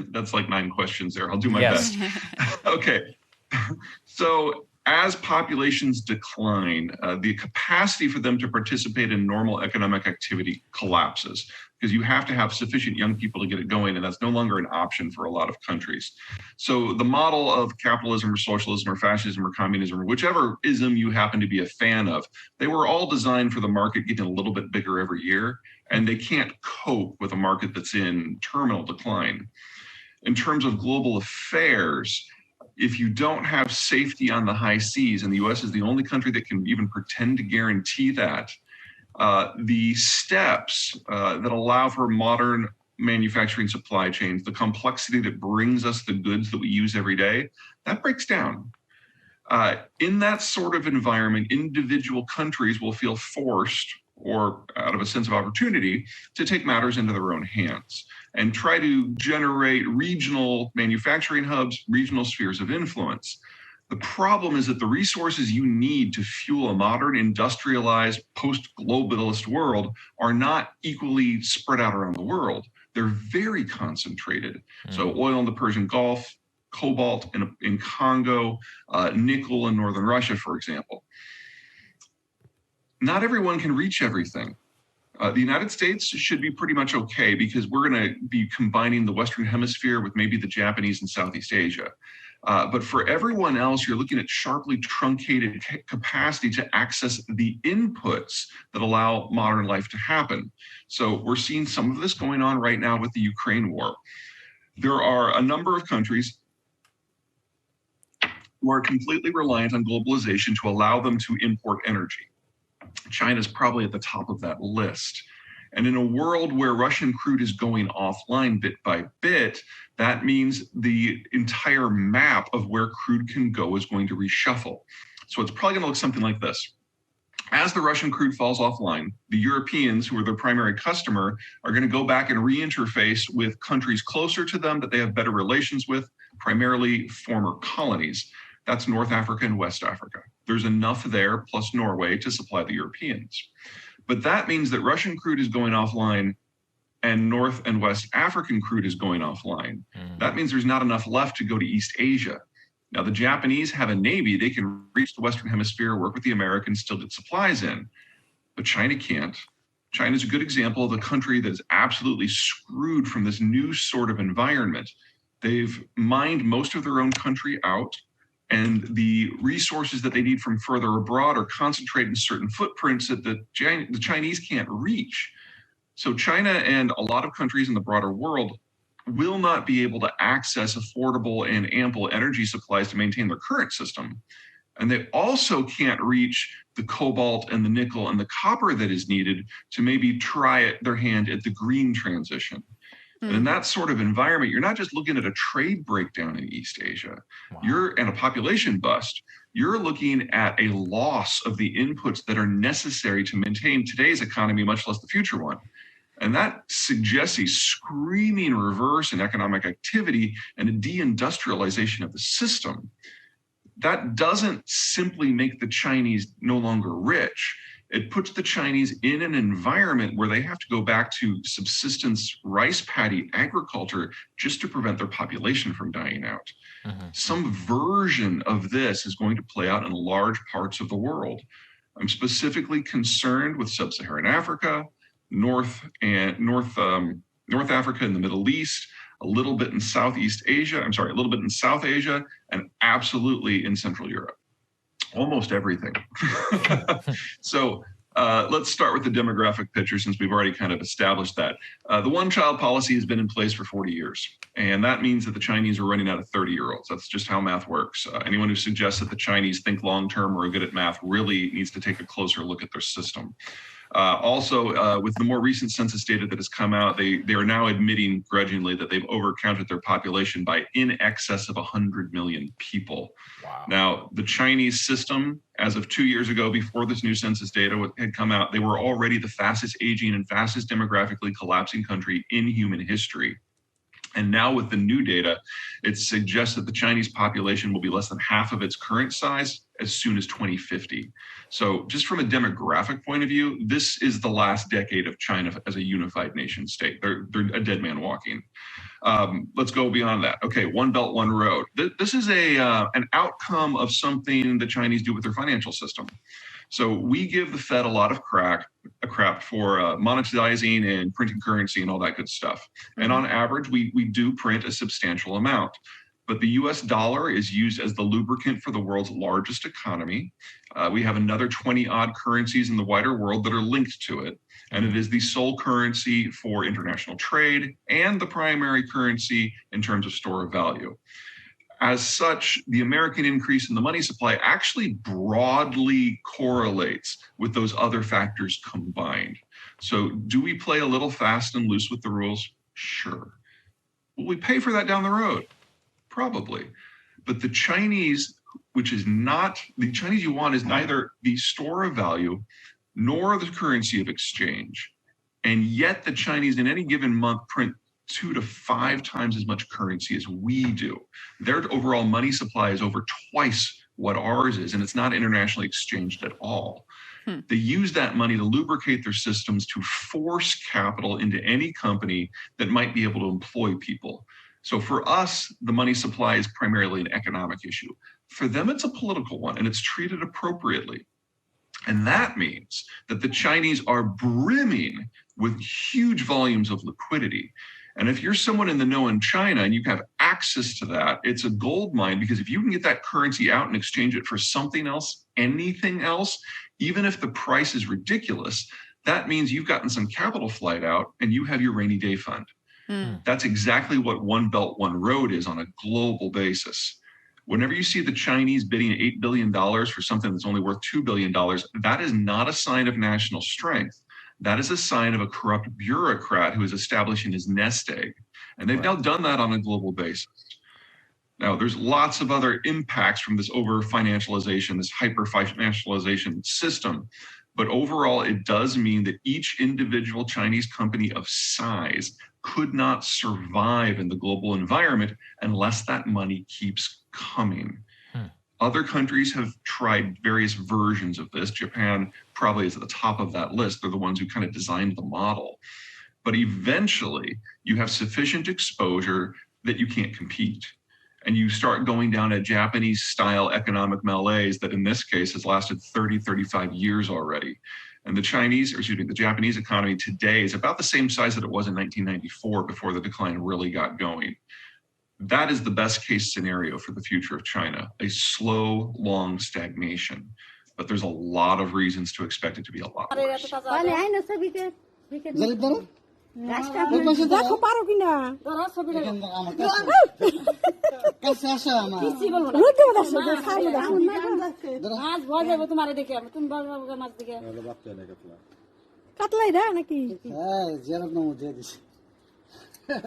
That's like 9 questions there. I'll do my Yes. best. Okay. So as populations decline, the capacity for them to participate in normal economic activity collapses because you have to have sufficient young people to get it going, and that's no longer an option for a lot of countries. So the model of capitalism or socialism or fascism or communism or whichever ism you happen to be a fan of, they were all designed for the market getting a little bit bigger every year, and they can't cope with a market that's in terminal decline. In terms of global affairs, if you don't have safety on the high seas, and the US is the only country that can even pretend to guarantee that, the steps that allow for modern manufacturing supply chains, the complexity that brings us the goods that we use every day, that breaks down. In that sort of environment, individual countries will feel forced, or out of a sense of opportunity, to take matters into their own hands and try to generate regional manufacturing hubs, regional spheres of influence. The problem is that the resources you need to fuel a modern, industrialized, post-globalist world are not equally spread out around the world. They're very concentrated. So oil in the Persian Gulf, cobalt in Congo, nickel in northern Russia, for example. Not everyone can reach everything. The United States should be pretty much okay because we're going to be combining the Western Hemisphere with maybe the Japanese and Southeast Asia. But for everyone else, you're looking at sharply truncated capacity to access the inputs that allow modern life to happen. So we're seeing some of this going on right now with the Ukraine war. There are a number of countries who are completely reliant on globalization to allow them to import energy. China's probably at the top of that list. And in a world where Russian crude is going offline bit by bit, that means the entire map of where crude can go is going to reshuffle. So it's probably going to look something like this. As the Russian crude falls offline, the Europeans, who are their primary customer, are going to go back and reinterface with countries closer to them that they have better relations with, primarily former colonies. That's North Africa and West Africa. There's enough there, plus Norway, to supply the Europeans. But that means that Russian crude is going offline and North and West African crude is going offline. That means there's not enough left to go to East Asia. Now, the Japanese have a navy. They can reach the Western Hemisphere, work with the Americans, still get supplies in. But China can't. China is a good example of a country that is absolutely screwed from this new sort of environment. They've mined most of their own country out, and the resources that they need from further abroad are concentrated in certain footprints that the Chinese can't reach. So China and a lot of countries in the broader world will not be able to access affordable and ample energy supplies to maintain their current system. And they also can't reach the cobalt and the nickel and the copper that is needed to maybe try their hand at the green transition. And in that sort of environment, you're not just looking at a trade breakdown in East Asia, and a population bust. You're looking at a loss of the inputs that are necessary to maintain today's economy, much less the future one. And that suggests a screaming reverse in economic activity and a deindustrialization of the system. That doesn't simply make the Chinese no longer rich. It puts the Chinese in an environment where they have to go back to subsistence rice paddy agriculture just to prevent their population from dying out. Some version of this is going to play out in large parts of the world. I'm specifically concerned with sub-Saharan Africa, North Africa and the Middle East, a little bit in Southeast Asia, a little bit in South Asia, and absolutely in Central Europe. Almost everything. So let's start with the demographic picture, since we've already kind of established that. The one-child policy has been in place for 40 years, and that means that the Chinese are running out of 30-year-olds. That's just how math works. Anyone who suggests that the Chinese think long-term or are good at math really needs to take a closer look at their system. Also, with the more recent census data that has come out, they are now admitting grudgingly that they've overcounted their population by in excess of 100 million people. Wow. Now, the Chinese system, as of 2 years ago, before this new census data had come out, they were already the fastest aging and fastest demographically collapsing country in human history. And now with the new data, it suggests that the Chinese population will be less than half of its current size as soon as 2050. So just from a demographic point of view, this is the last decade of China as a unified nation state. They're a dead man walking. Let's go beyond that. Okay, one belt, one road. This is an outcome of something the Chinese do with their financial system. So we give the Fed a lot of crap for monetizing and printing currency and all that good stuff. And on average, we do print a substantial amount. But the US dollar is used as the lubricant for the world's largest economy. We have another 20 odd currencies in the wider world that are linked to it. And it is the sole currency for international trade and the primary currency in terms of store of value. As such, the American increase in the money supply actually broadly correlates with those other factors combined. So do we play a little fast and loose with the rules? Sure. Will we pay for that down the road? Probably. But the Chinese, the Chinese yuan is neither the store of value nor the currency of exchange. And yet the Chinese in any given month print 2 to 5 times as much currency as we do. Their overall money supply is over twice what ours is, and it's not internationally exchanged at all. They use that money to lubricate their systems to force capital into any company that might be able to employ people. So for us, the money supply is primarily an economic issue. For them, it's a political one, and it's treated appropriately. And that means that the Chinese are brimming with huge volumes of liquidity. And if you're someone in the know in China and you have access to that, it's a gold mine, because if you can get that currency out and exchange it for something else, anything else, even if the price is ridiculous, that means you've gotten some capital flight out and you have your rainy day fund. That's exactly what one belt, one road is on a global basis. Whenever you see the Chinese bidding $8 billion for something that's only worth $2 billion, that is not a sign of national strength. That is a sign of a corrupt bureaucrat who is establishing his nest egg. And they've now done that on a global basis. Now, there's lots of other impacts from this over-financialization, this hyper-financialization system. But overall, it does mean that each individual Chinese company of size could not survive in the global environment unless that money keeps coming. Other countries have tried various versions of this. Japan probably is at the top of that list. They're the ones who kind of designed the model. But eventually, you have sufficient exposure that you can't compete. And you start going down a Japanese-style economic malaise that in this case has lasted 30, 35 years already. And the Japanese economy today is about the same size that it was in 1994 before the decline really got going. That is the best case scenario for the future of China, a slow, long stagnation. But there's a lot of reasons to expect it to be a lot worse. কাতলাই না নাকি? হ্যাঁ, জিয়ারত নামও দিয়ে দিছি।